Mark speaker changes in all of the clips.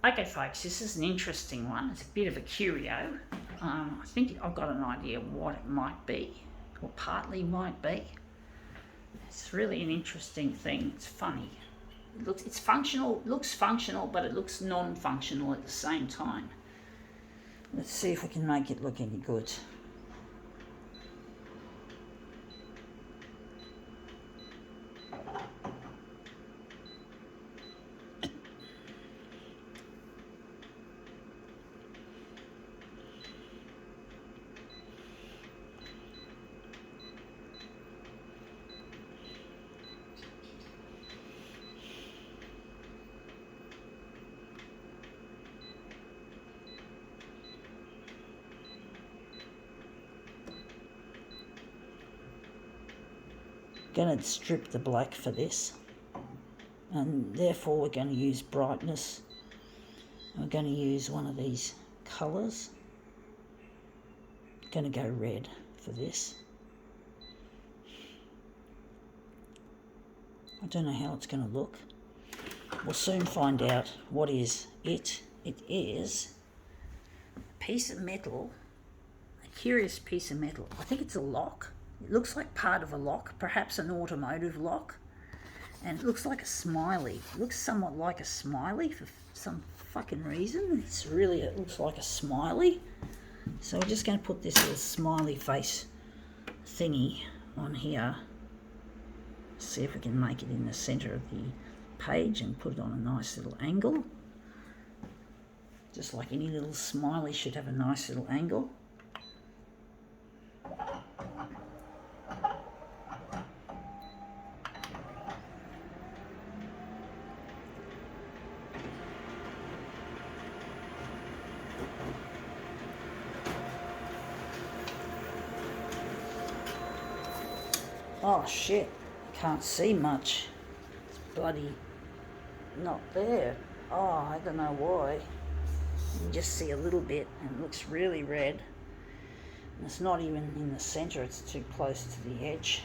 Speaker 1: Okay, folks, this is an interesting one. It's a bit of a curio. I think I've got an idea what it might be, or partly might be. It's really an interesting thing. It's funny. It's functional. Looks functional, but it looks non-functional at the same time. Let's see if we can make it look any good. Going to strip the black for this, and therefore we're going to use brightness. We're going to use one of these colours. Going to go red for this. I don't know how it's going to look. We'll soon find out what is it. It is a piece of metal, a curious piece of metal. I think it's a lock. It looks like part of a lock, perhaps an automotive lock. And it looks like a smiley. It looks somewhat like a smiley for some fucking reason. It looks like a smiley. So we're just going to put this little smiley face thingy on here. See if we can make it in the centre of the page and put it on a nice little angle. Just like any little smiley should have a nice little angle. Oh shit, can't see much. It's bloody not there. Oh, I don't know why. You can just see a little bit and it looks really red. And it's not even in the centre, it's too close to the edge.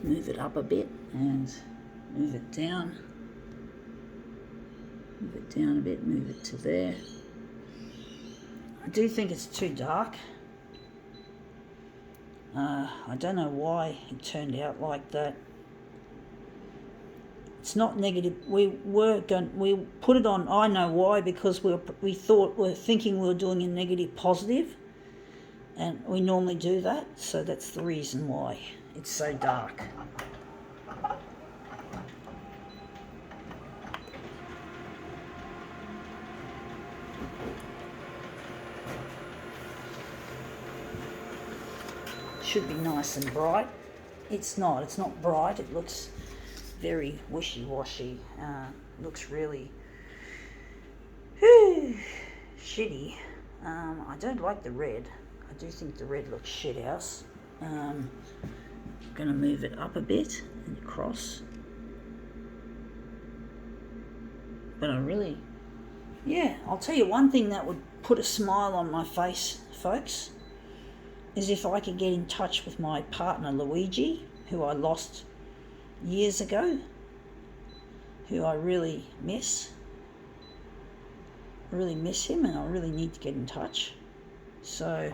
Speaker 1: Move it up a bit and move it down. Move it down a bit, move it to there. I do think it's too dark. I don't know why it turned out like that. It's not negative. We put it on. I know why, because we're thinking we were doing a negative positive, and we normally do that. So that's the reason why it's so dark. Should be nice and bright. It's not. It's not bright. It looks very wishy-washy. Looks really shitty. I don't like the red. I do think the red looks shit house. I'm going to move it up a bit and across. But I'll tell you one thing that would put a smile on my face, folks, is if I could get in touch with my partner Luigi, who I lost years ago, who I really miss. I really miss him and I really need to get in touch. So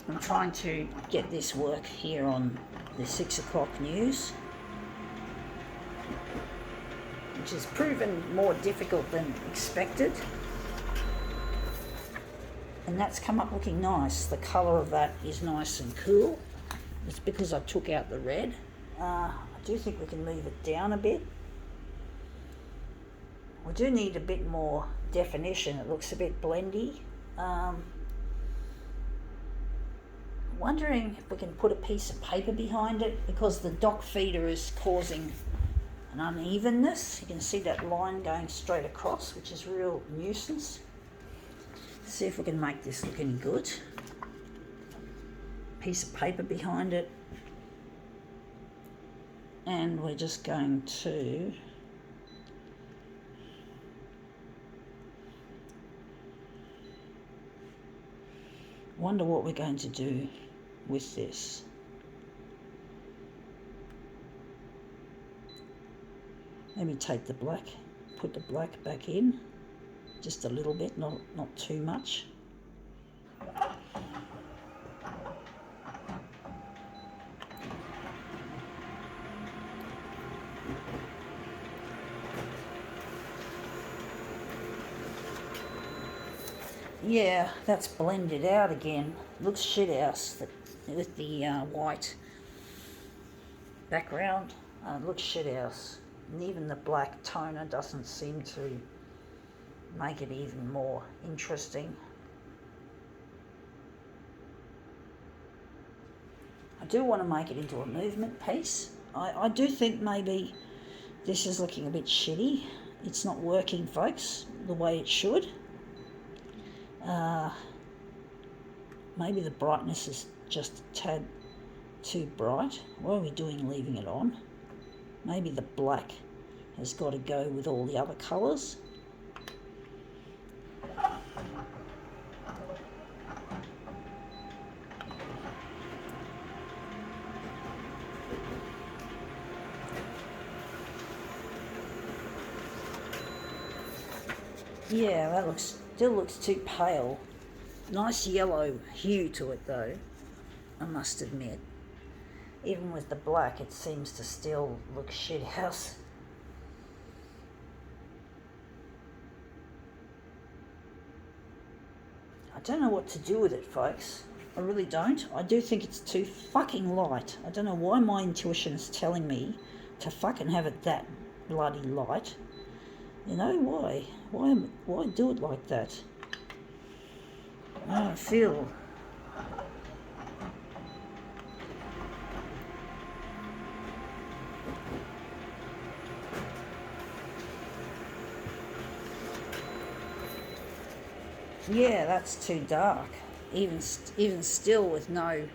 Speaker 1: I'm trying to get this work here on the 6 o'clock news, which has proven more difficult than expected. And that's come up looking nice. The colour of that is nice and cool. It's because I took out the red. I do think we can move it down a bit. We do need a bit more definition. It looks a bit blendy. Wondering if we can put a piece of paper behind it, because the dock feeder is causing an unevenness. You can see that line going straight across, which is a real nuisance. See if we can make this look any good. Piece of paper behind it. And we're just going to wonder what we're going to do with this. Maybe take the black, put the black back in, just a little bit, not too much. Yeah, that's blended out again. Looks shithouse with the white background. Looks shithouse. And even the black toner doesn't seem to make it even more interesting. I do want to make it into a movement piece. I do think maybe this is looking a bit shitty. It's not working, folks, the way it should. Maybe the brightness is just a tad too bright. What are we doing leaving it on? Maybe the black has got to go with all the other colours. Yeah, that still looks too pale. Nice yellow hue to it though, I must admit. Even with the black, it seems to still look shithouse. I don't know what to do with it, folks. I really don't. I do think it's too fucking light. I don't know why my intuition is telling me to fucking have it that bloody light. You know, why? Why do it like that? I don't feel... Yeah, that's too dark. Even still, with no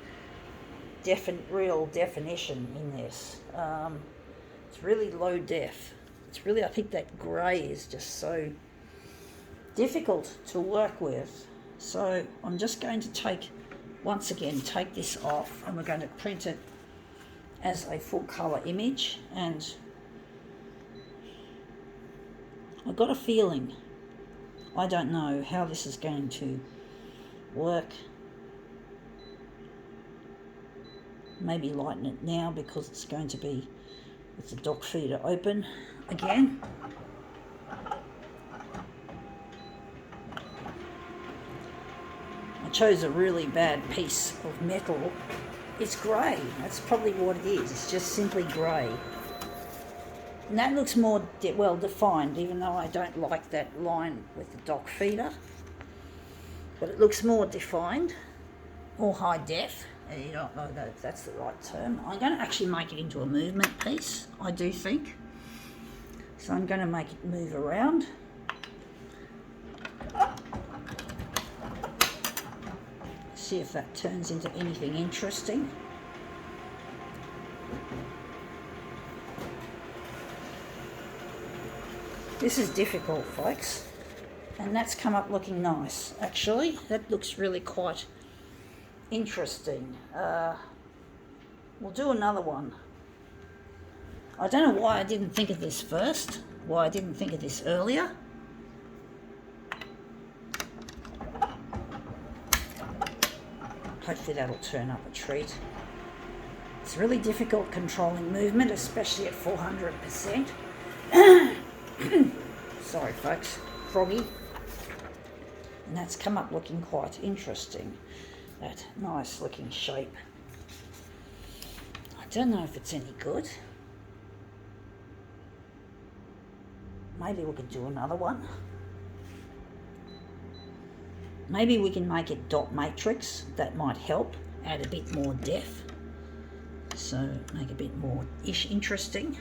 Speaker 1: real definition in this. It's really low def. It's really, I think that grey is just so difficult to work with. So I'm just going to once again take this off, and we're going to print it as a full colour image. And I've got a feeling, I don't know how this is going to work. Maybe lighten it now because it's going to be with the dock feeder open again. I chose a really bad piece of metal. It's grey. That's probably what it is. It's just simply grey. And that looks more well defined, even though I don't like that line with the dock feeder. But it looks more defined, or high def. You don't know if that's the right term. I'm going to actually make it into a movement piece, I do think. So I'm going to make it move around. See if that turns into anything interesting. This is difficult, folks, and that's come up looking nice. Actually, that looks really quite interesting. We'll do another one. I don't know why I didn't think of this first, why I didn't think of this earlier. Hopefully that'll turn up a treat. It's really difficult controlling movement, especially at 400%. Sorry folks, froggy. And that's come up looking quite interesting. That nice looking shape. I don't know if it's any good. Maybe we could do another one. Maybe we can make it dot matrix. That might help add a bit more depth. So make a bit more interesting.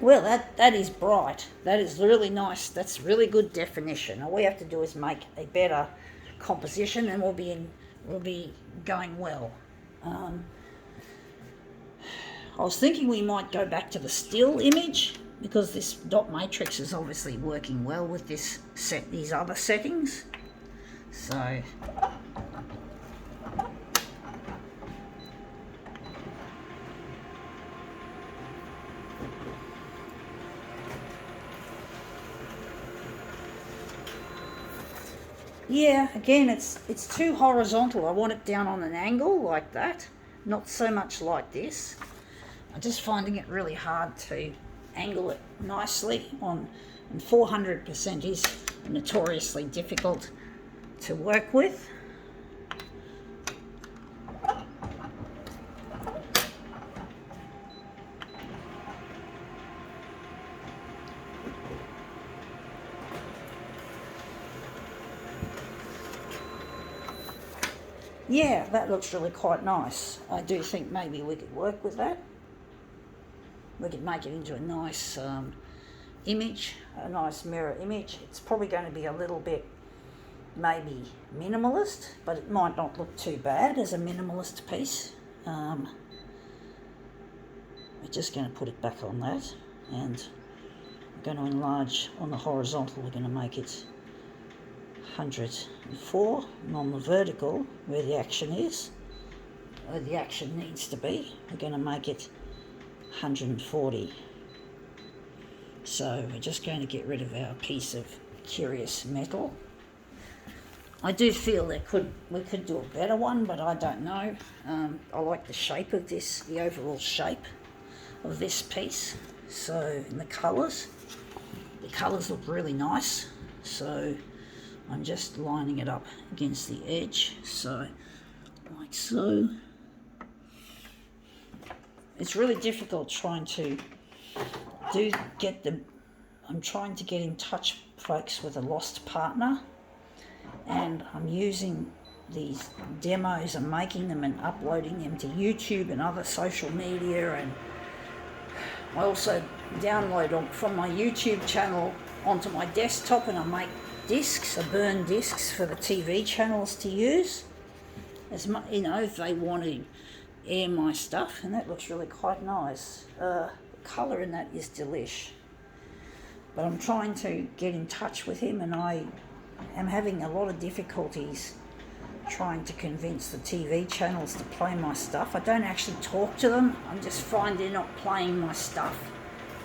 Speaker 1: Well, that is bright. That is really nice. That's really good definition. All we have to do is make a better composition, and we'll be going well. I was thinking we might go back to the still image, because this dot matrix is obviously working well with these other settings. So yeah, again, it's too horizontal. I want it down on an angle like that, not so much like this. I'm just finding it really hard to angle it nicely on, and 400% is notoriously difficult to work with. Yeah, that looks really quite nice. I do think maybe we could work with that. We could make it into a nice image, a nice mirror image. It's probably going to be a little bit maybe minimalist, but it might not look too bad as a minimalist piece. We're just going to put it back on that, and we're going to enlarge on the horizontal. We're going to make it 104, and on the vertical, where the action is, where the action needs to be, we're going to make it 140. So we're just going to get rid of our piece of curious metal. I do feel we could do a better one, but I don't know. I like the shape of this, the overall shape of this piece. So, and the colours look really nice. So I'm just lining it up against the edge, so like so. It's really difficult trying to I'm trying to get in touch, folks, with a lost partner, and I'm using these demos and making them and uploading them to YouTube and other social media, and I also download from my YouTube channel onto my desktop, and I make discs, I burn discs for the TV channels to use, as much, if they want to air my stuff. And that looks really quite nice. The colour in that is delish. But I'm trying to get in touch with him, and I am having a lot of difficulties trying to convince the TV channels to play my stuff. I don't actually talk to them. I just find they're not playing my stuff.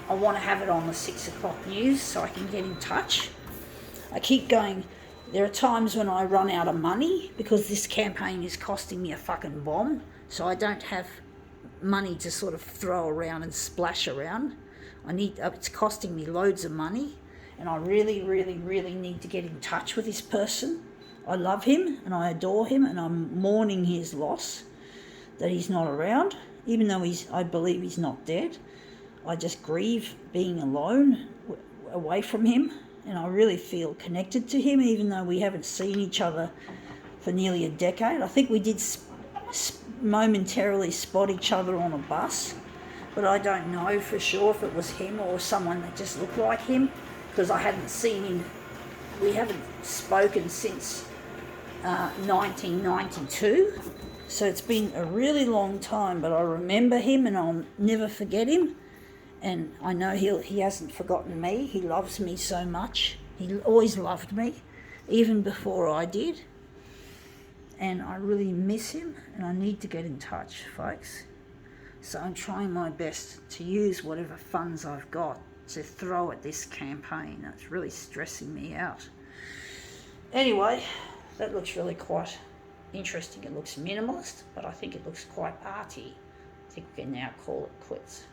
Speaker 1: I want to have it on the 6 o'clock news so I can get in touch. I keep going. There are times when I run out of money because this campaign is costing me a fucking bomb, so I don't have money to sort of throw around and splash around. It's costing me loads of money, and I really, really, really need to get in touch with this person. I love him and I adore him, and I'm mourning his loss, that he's not around, even though I believe he's not dead. I just grieve being alone, away from him, and I really feel connected to him, even though we haven't seen each other for nearly a decade. I think we did momentarily spot each other on a bus, but I don't know for sure if it was him or someone that just looked like him, because I hadn't seen him. We haven't spoken since 1992, so it's been a really long time, but I remember him and I'll never forget him. And I know he hasn't forgotten me. He loves me so much. He always loved me, even before I did. And I really miss him, and I need to get in touch, folks. So I'm trying my best to use whatever funds I've got to throw at this campaign. It's really stressing me out. Anyway, that looks really quite interesting. It looks minimalist, but I think it looks quite arty. I think we can now call it quits.